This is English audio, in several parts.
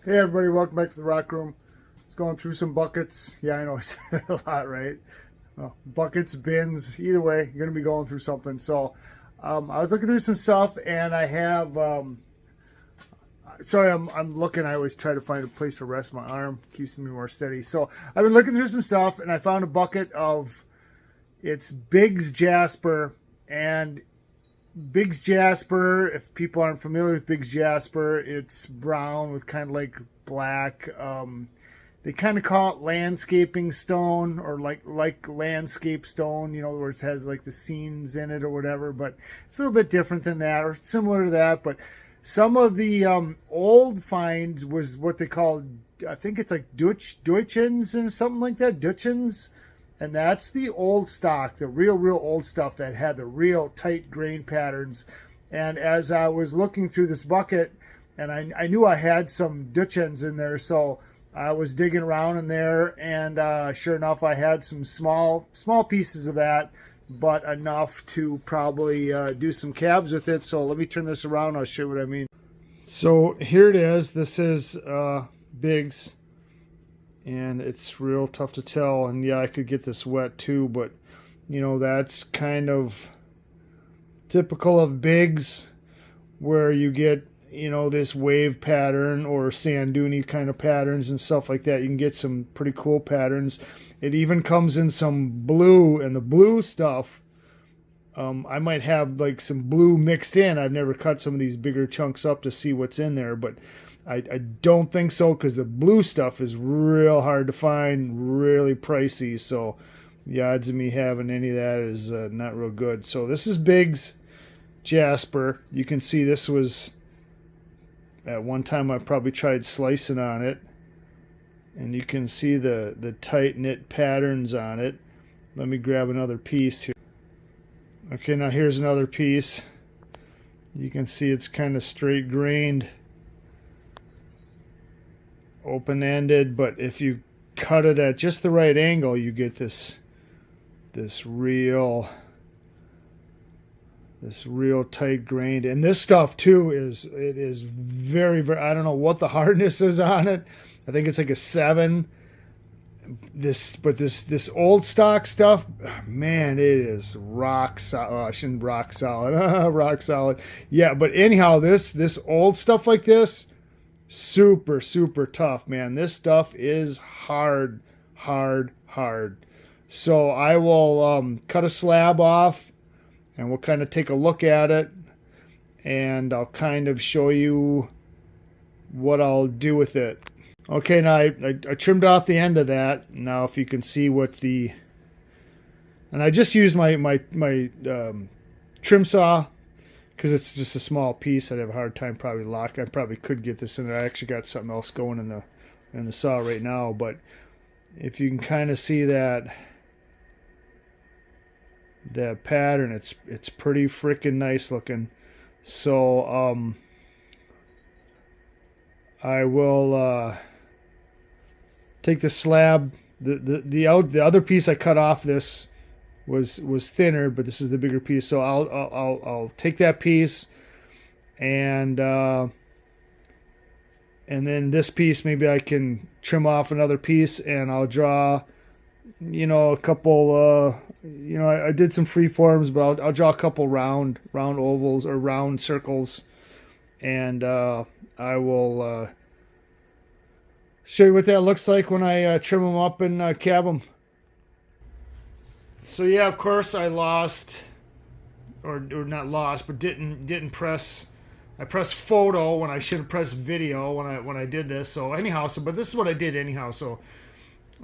Hey everybody, welcome back to the Rock Room. It's going through some buckets. Yeah, I know I said that a lot, right? Well, buckets, bins, either way, you're going to be going through something. So I was looking through some stuff and I have, sorry, I'm looking, I always try to find a place to rest my arm, keeps me more steady. So I've been looking through some stuff and I found a bucket of, it's Biggs Jasper. And Biggs Jasper, if people aren't familiar with Biggs Jasper, it's brown with kind of like black. They kind of call it landscaping stone, or like landscape stone, you know, where it has like the scenes in it or whatever. But it's a little bit different than that, or similar to that. But some of the old finds was what they call, I think it's like Deutschens and something like that, Deutschens. And that's the old stock, the real old stuff that had the real tight grain patterns. And as I was looking through this bucket, and I knew I had some Deutschens in there, so I was digging around in there, and sure enough, I had some small pieces of that, but enough to probably do some cabs with it. So let me turn this around, I'll show you what I mean. So here it is. This is Biggs. And it's real tough to tell, and yeah, I could get this wet too, but you know, that's kind of typical of Biggs, where you get, you know, this wave pattern or sand dune kind of patterns and stuff like that. You can get some pretty cool patterns. It even comes in some blue, and the blue stuff, I might have like some blue mixed in. I've never cut some of these bigger chunks up to see what's in there, but I don't think so, because the blue stuff is real hard to find, really pricey. So the odds of me having any of that is not real good. So this is Biggs Jasper. You can see this was, at one time I probably tried slicing on it. And you can see the tight knit patterns on it. Let me grab another piece here. Okay, now here's another piece. You can see it's kind of straight grained, open-ended, but if you cut it at just the right angle, you get this real tight grained. And this stuff too is very, I don't know what the hardness is on it. I think it's like a 7. This old stock stuff, man, it is rock solid. Oh, I shouldn't rock solid. Rock solid. Yeah, but anyhow, this old stuff like this, super tough, man. This stuff is hard. So I will cut a slab off, and we'll kind of take a look at it, and I'll kind of show you what I'll do with it. Okay, now I trimmed off the end of that. Now if you can see what the, and I just used my trim saw, because it's just a small piece. I'd have a hard time probably locking. I probably could get this in there. I actually got something else going in the saw right now. But if you can kind of see that pattern, it's pretty freaking nice looking. So I will take the slab. The other piece I cut off this was thinner, but this is the bigger piece. So I'll take that piece, and then this piece, maybe I can trim off another piece, and I'll draw, you know, a couple, you know, I did some free forms, but I'll draw a couple round ovals or round circles, and I will show you what that looks like when I trim them up and cab them. So yeah, of course I lost, or not lost, but didn't press. I pressed photo when I should have pressed video when I did this. So anyhow, but this is what I did anyhow. So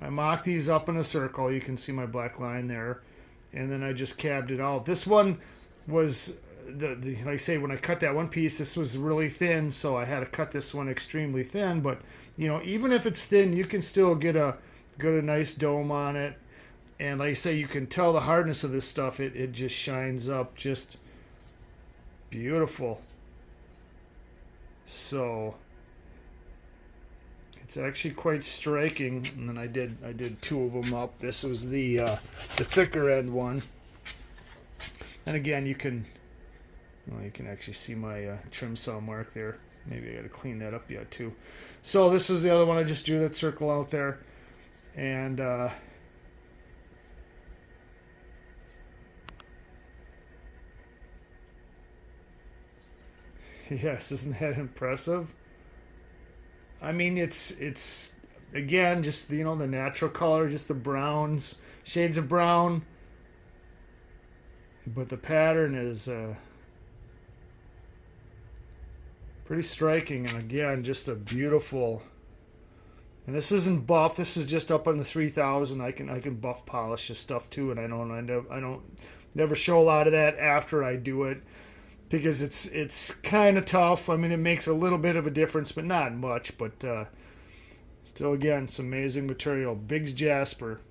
I mocked these up in a circle. You can see my black line there, and then I just cabbed it out. This one was like I say, when I cut that one piece, this was really thin, so I had to cut this one extremely thin. But you know, even if it's thin, you can still get a nice dome on it. And like I say, you can tell the hardness of this stuff. It just shines up just beautiful. So it's actually quite striking. And then I did 2 of them up. This was the thicker end one. And again, you can actually see my trim saw mark there. Maybe I got to clean that up yet too. So this is the other one I just drew that circle out there. And yes, isn't that impressive? I mean, it's again just the natural color, just the browns, shades of brown. But the pattern is pretty striking, and again, just a beautiful. And this isn't buff. This is just up on the 3000. I can buff polish this stuff too, and I don't never show a lot of that after I do it because it's kind of tough. I mean, it makes a little bit of a difference, but not much. But still, again, some amazing material. Biggs Jasper,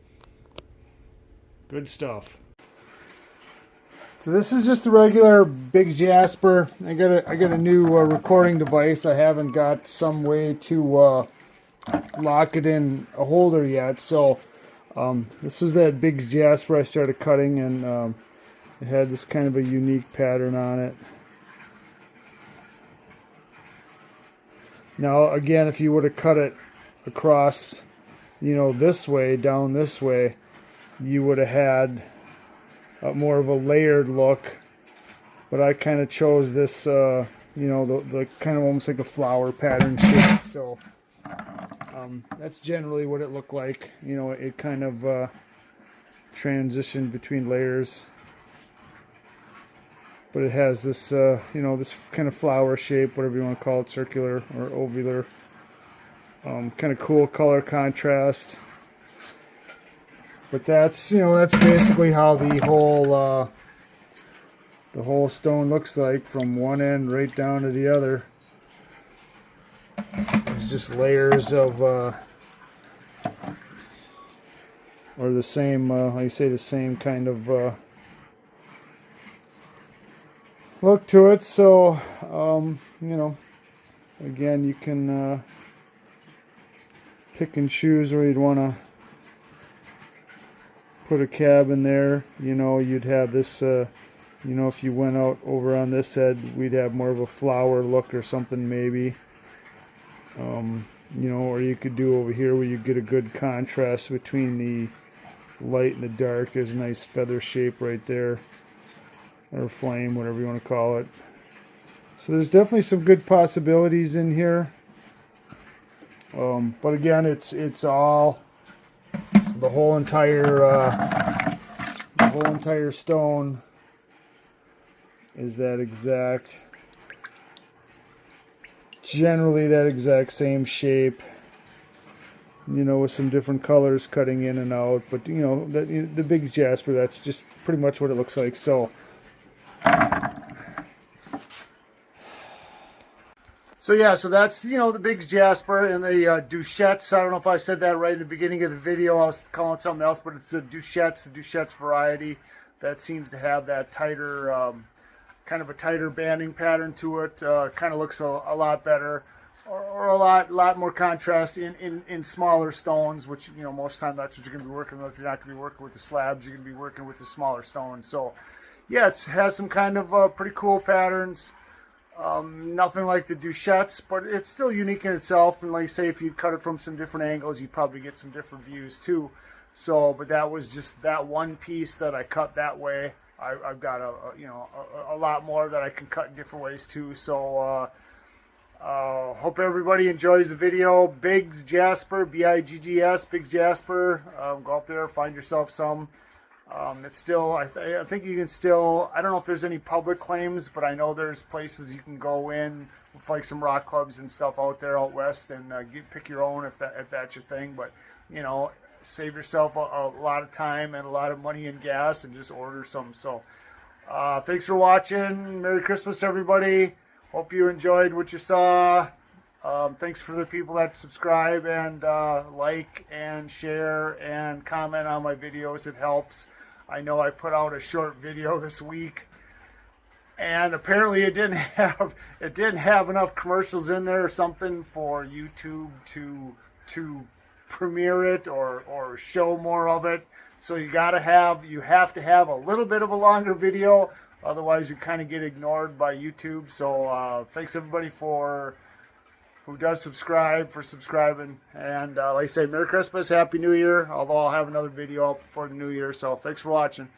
good stuff. So this is just the regular Biggs Jasper. I got a new recording device. I haven't got some way to lock it in a holder yet. So this was that Biggs Jasper I started cutting, and it had this kind of a unique pattern on it. Now again, if you were to cut it across, this way, down this way, you would have had more of a layered look, but I kind of chose this, the kind of almost like a flower pattern shape. So that's generally what it looked like. It kind of transitioned between layers, but it has this, this kind of flower shape, whatever you want to call it, circular or ovular. Kind of cool color contrast. But that's basically how the whole stone looks like from one end right down to the other. It's just layers of or the same like I say, the same kind of look to it. So again, you can pick and choose where you'd want to put a cabin there. You'd have this, if you went out over on this head, we'd have more of a flower look or something maybe. Or you could do over here where you get a good contrast between the light and the dark. There's a nice feather shape right there, or flame, whatever you want to call it. So there's definitely some good possibilities in here. But again, it's all the whole entire stone is that exact, generally that exact same shape, with some different colors cutting in and out. But the Biggs Jasper, that's just pretty much what it looks like. So yeah, so that's the Biggs Jasper and the Duchettes. I don't know if I said that right in the beginning of the video. I was calling it something else, but it's the Duchettes variety that seems to have that tighter, kind of a tighter banding pattern to it. Kind of looks a lot better, or a lot more contrast in smaller stones, which most of the time that's what you're going to be working with. If you're not going to be working with the slabs, you're going to be working with the smaller stones. So yeah, it has some kind of pretty cool patterns. Nothing like the Duchettes, but it's still unique in itself. And like I say, if you cut it from some different angles, you'd probably get some different views too. So, but that was just that one piece that I cut that way. I've got a lot more that I can cut in different ways too. So, hope everybody enjoys the video. Biggs Jasper, B-I-G-G-S, Biggs Jasper. Go out there, find yourself some. It's still, I think you can still, I don't know if there's any public claims, but I know there's places you can go in with like some rock clubs and stuff out there out west and pick your own if that's your thing. But save yourself a lot of time and a lot of money and gas and just order some. So thanks for watching. Merry Christmas, everybody. Hope you enjoyed what you saw. Thanks for the people that subscribe and like and share and comment on my videos. It helps. I know I put out a short video this week, and apparently it didn't have enough commercials in there or something for YouTube to premiere it or show more of it. So you have to have a little bit of a longer video. Otherwise, you kind of get ignored by YouTube. So thanks everybody for who does subscribe for subscribing. And like I say, Merry Christmas, Happy New Year. Although I'll have another video up before the New Year. So thanks for watching.